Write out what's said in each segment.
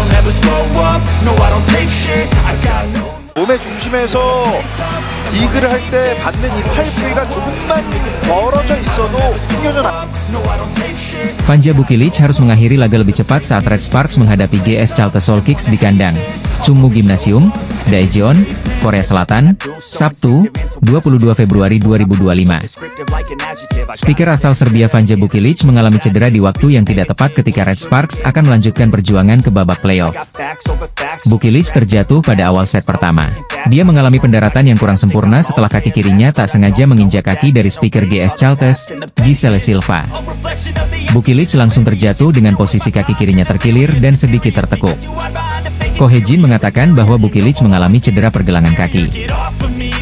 don't ever slow up, no I don't take shit, I got no. 몸의 중심에서 이글을 할 때 받는 이 팔 부위가 조금만 멀어져 있어도 승려전 Vanja Bukilic harus mengakhiri laga lebih cepat saat Red Sparks menghadapi GS Chalta Soul Kicks di kandang Chungmu Gymnasium, Daejeon, Korea Selatan, Sabtu, 22 Februari 2025. Speaker asal Serbia Vanja Bukilic mengalami cedera di waktu yang tidak tepat ketika Red Sparks akan melanjutkan perjuangan ke babak playoff. Bukilic terjatuh pada awal set pertama. Dia mengalami pendaratan yang kurang sempurna setelah kaki kirinya tak sengaja menginjak kaki dari speaker GS Chaltes, Giselle Silva. Bukilic langsung terjatuh dengan posisi kaki kirinya terkilir dan sedikit tertekuk. Ko Hye-jin mengatakan bahwa Bukilic mengalami cedera pergelangan kaki.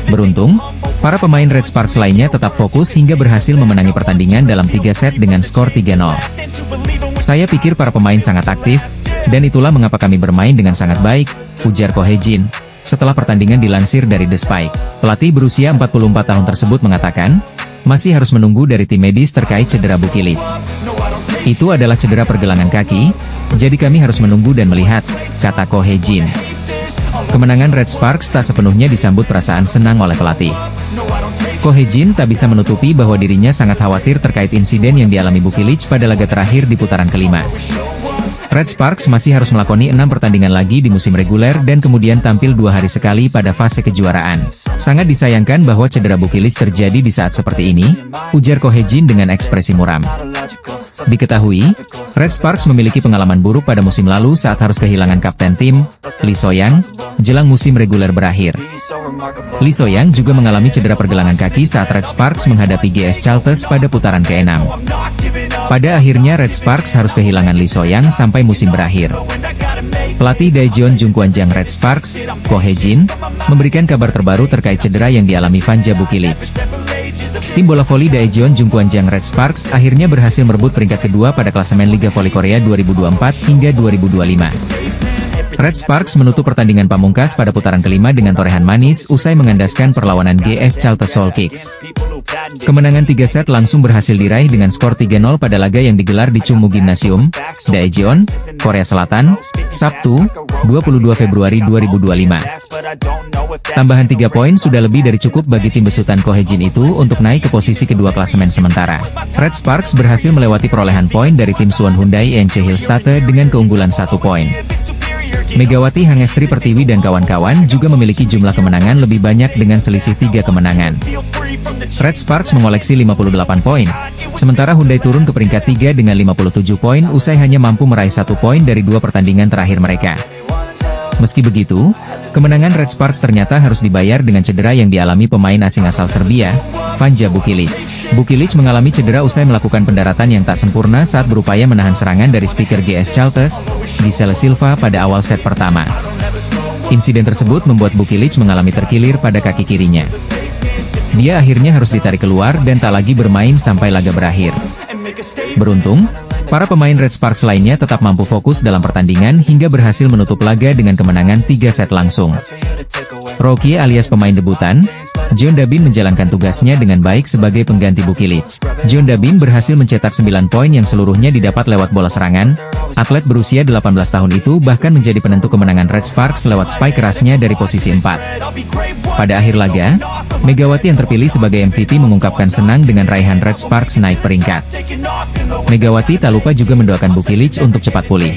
Beruntung, para pemain Red Sparks lainnya tetap fokus hingga berhasil memenangi pertandingan dalam 3 set dengan skor 3-0. Saya pikir para pemain sangat aktif, dan itulah mengapa kami bermain dengan sangat baik, ujar Ko Hye-jin. Setelah pertandingan dilansir dari The Spike, pelatih berusia 44 tahun tersebut mengatakan, masih harus menunggu dari tim medis terkait cedera Bukilic. Itu adalah cedera pergelangan kaki, jadi kami harus menunggu dan melihat, kata Ko Hye-jin. Kemenangan Red Sparks tak sepenuhnya disambut perasaan senang oleh pelatih. Ko Hye-jin tak bisa menutupi bahwa dirinya sangat khawatir terkait insiden yang dialami Bukilic pada laga terakhir di putaran kelima. Red Sparks masih harus melakoni 6 pertandingan lagi di musim reguler dan kemudian tampil 2 hari sekali pada fase kejuaraan. Sangat disayangkan bahwa cedera Bukilic terjadi di saat seperti ini, ujar Ko Hye-jin dengan ekspresi muram. Diketahui, Red Sparks memiliki pengalaman buruk pada musim lalu saat harus kehilangan kapten tim, Lee So-young, jelang musim reguler berakhir. Lee So-young juga mengalami cedera pergelangan kaki saat Red Sparks menghadapi GS Chaltes pada putaran ke-6. Pada akhirnya Red Sparks harus kehilangan Lee So-young sampai musim berakhir. Pelatih Daejeon Jungkwanjang Red Sparks, Ko Hye-jin, memberikan kabar terbaru terkait cedera yang dialami Vanja Bukilic. Tim bola voli Daejeon Jungkwanjang Red Sparks akhirnya berhasil merebut peringkat kedua pada klasemen Liga Voli Korea 2024 hingga 2025. Red Sparks menutup pertandingan pamungkas pada putaran kelima dengan torehan manis usai mengandaskan perlawanan GS Chalta Soul Kicks. Kemenangan 3 set langsung berhasil diraih dengan skor 3-0 pada laga yang digelar di Chungmu Gymnasium, Daejeon, Korea Selatan, Sabtu, 22 Februari 2025. Tambahan 3 poin sudah lebih dari cukup bagi tim besutan Ko Hye-jin itu untuk naik ke posisi kedua klasemen sementara. Red Sparks berhasil melewati perolehan poin dari tim Suwon Hyundai Eunchae Hillstate dengan keunggulan 1 poin. Megawati Hangestri Pertiwi dan kawan-kawan juga memiliki jumlah kemenangan lebih banyak dengan selisih 3 kemenangan. Red Sparks mengoleksi 58 poin, sementara Hyundai turun ke peringkat 3 dengan 57 poin usai hanya mampu meraih 1 poin dari 2 pertandingan terakhir mereka. Meski begitu, kemenangan Red Sparks ternyata harus dibayar dengan cedera yang dialami pemain asing asal Serbia, Vanja Bukilic. Bukilic mengalami cedera usai melakukan pendaratan yang tak sempurna saat berupaya menahan serangan dari speaker GS Chaltes, Giselle Silva pada awal set pertama. Insiden tersebut membuat Bukilic mengalami terkilir pada kaki kirinya. Dia akhirnya harus ditarik keluar dan tak lagi bermain sampai laga berakhir. Beruntung, para pemain Red Sparks lainnya tetap mampu fokus dalam pertandingan hingga berhasil menutup laga dengan kemenangan 3 set langsung. Rocky alias pemain debutan, Jeon Da-bin menjalankan tugasnya dengan baik sebagai pengganti Bukilic. Jeon Da-bin berhasil mencetak 9 poin yang seluruhnya didapat lewat bola serangan. Atlet berusia 18 tahun itu bahkan menjadi penentu kemenangan Red Sparks lewat spike kerasnya dari posisi 4. Pada akhir laga, Megawati yang terpilih sebagai MVP mengungkapkan senang dengan raihan Red Sparks naik peringkat. Megawati tak lupa juga mendoakan Bukilic untuk cepat pulih.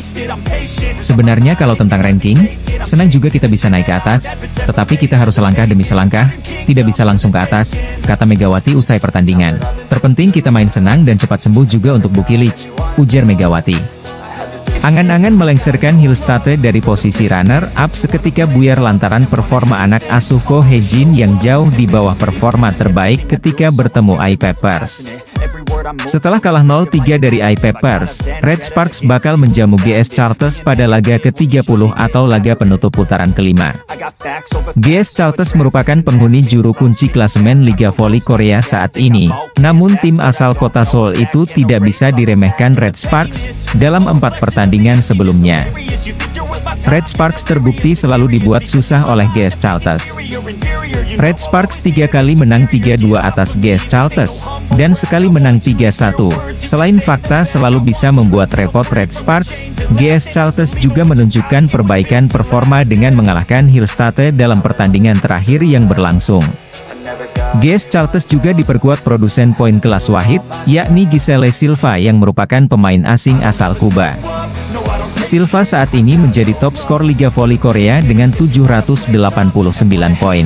Sebenarnya kalau tentang ranking, senang juga kita bisa naik ke atas, tetapi kita harus selangkah demi selangkah, tidak bisa langsung ke atas, kata Megawati usai pertandingan. Terpenting kita main senang dan cepat sembuh juga untuk Bukilic, ujar Megawati. Angan-angan melengsarkan Hillstate dari posisi runner-up seketika buyar lantaran performa anak asuh Ko Hye-jin yang jauh di bawah performa terbaik ketika bertemu I-Papers. Setelah kalah 0-3 dari I-Papers, Red Sparks bakal menjamu GS Chaltes pada laga ke-30 atau laga penutup putaran kelima. GS Chaltes merupakan penghuni juru kunci klasemen Liga Voli Korea saat ini, namun tim asal kota Seoul itu tidak bisa diremehkan Red Sparks dalam 4 pertandingan sebelumnya. Red Sparks terbukti selalu dibuat susah oleh GS Chaltes. Red Sparks 3 kali menang 3-2 atas GS Charlton, dan sekali menang 3-1. Selain fakta selalu bisa membuat repot Red Sparks, GS Charlton juga menunjukkan perbaikan performa dengan mengalahkan Hillstate dalam pertandingan terakhir yang berlangsung. GS Charlton juga diperkuat produsen poin kelas Wahid, yakni Gisele Silva yang merupakan pemain asing asal Kuba. Silva saat ini menjadi top skor Liga Voli Korea dengan 789 poin.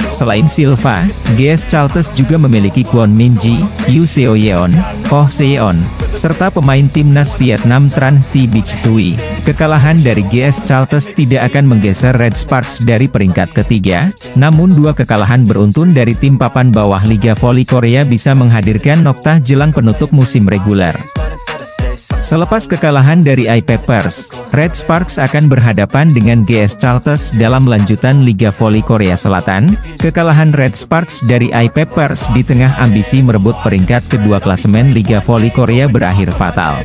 Selain Silva, GS Charlton juga memiliki Kwon Min Ji, Yu Seo Yeon, Oh Seon, serta pemain timnas Vietnam Tran Thi Bich Tui. Kekalahan dari GS Charlton tidak akan menggeser Red Sparks dari peringkat ketiga, namun dua kekalahan beruntun dari tim papan bawah Liga Voli Korea bisa menghadirkan noktah jelang penutup musim reguler. Selepas kekalahan dari I-Peppers, Red Sparks akan berhadapan dengan GS Charlton dalam lanjutan Liga Voli Korea Selatan. Kekalahan Red Sparks dari I-Peppers di tengah ambisi merebut peringkat kedua klasemen Liga Voli Korea berakhir fatal.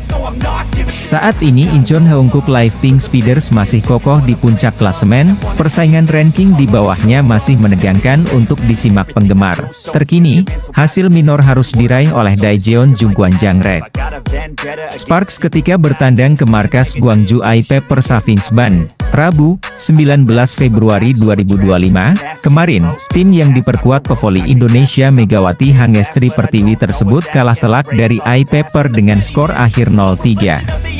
Saat ini Incheon Heungkuk Live Pink Speeders masih kokoh di puncak klasemen, persaingan ranking di bawahnya masih menegangkan untuk disimak penggemar. Terkini, hasil minor harus diraih oleh Daejeon Jungkwan Jangred. Sparks ketika bertandang ke markas Gwangju I-Peppers Savings Ban, Rabu, 19 Februari 2025, kemarin, tim yang diperkuat pevoli Indonesia Megawati Hangestri Pertiwi tersebut kalah telak dari I-Pepper dengan skor akhir 0-3.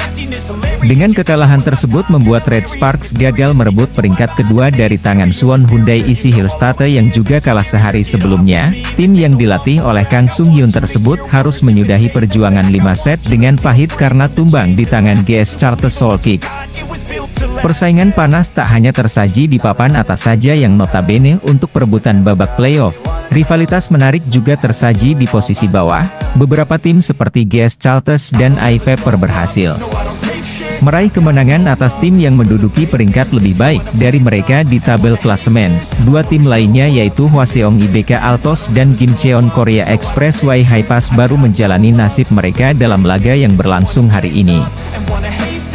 Dengan kekalahan tersebut membuat Red Sparks gagal merebut peringkat kedua dari tangan Suwon Hyundai isi Hillstate yang juga kalah sehari sebelumnya. Tim yang dilatih oleh Kang Sung Hyun tersebut harus menyudahi perjuangan 5 set dengan pahit karena tumbang di tangan GS Charlton Soul Kicks. Persaingan panas tak hanya tersaji di papan atas saja yang notabene untuk perebutan babak playoff. Rivalitas menarik juga tersaji di posisi bawah. Beberapa tim seperti GS Charlton dan I-Pepper berhasil meraih kemenangan atas tim yang menduduki peringkat lebih baik dari mereka di tabel klasemen. Dua tim lainnya yaitu Hwaseong IBK Altos dan Gimcheon Korea Express Y Highpass baru menjalani nasib mereka dalam laga yang berlangsung hari ini.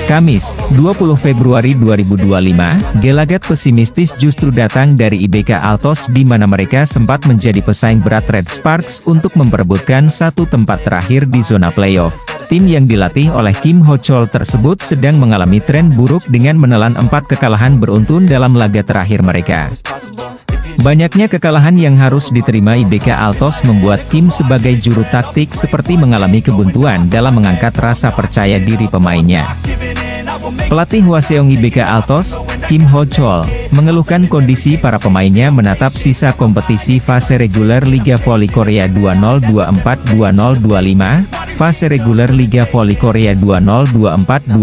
Kamis, 20 Februari 2025, gelagat pesimistis justru datang dari IBK Altos di mana mereka sempat menjadi pesaing berat Red Sparks untuk memperebutkan satu tempat terakhir di zona playoff. Tim yang dilatih oleh Kim Ho Chol tersebut sedang mengalami tren buruk dengan menelan 4 kekalahan beruntun dalam laga terakhir mereka. Banyaknya kekalahan yang harus diterima IBK Altos membuat Kim sebagai juru taktik seperti mengalami kebuntuan dalam mengangkat rasa percaya diri pemainnya. Pelatih Hwaseong IBK Altos, Kim Ho Chol, mengeluhkan kondisi para pemainnya menatap sisa kompetisi fase reguler Liga Voli Korea 2024-2025, fase reguler Liga Voli Korea 2024-2025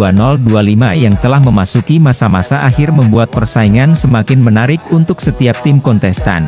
yang telah memasuki masa-masa akhir membuat persaingan semakin menarik untuk setiap tim kontestan.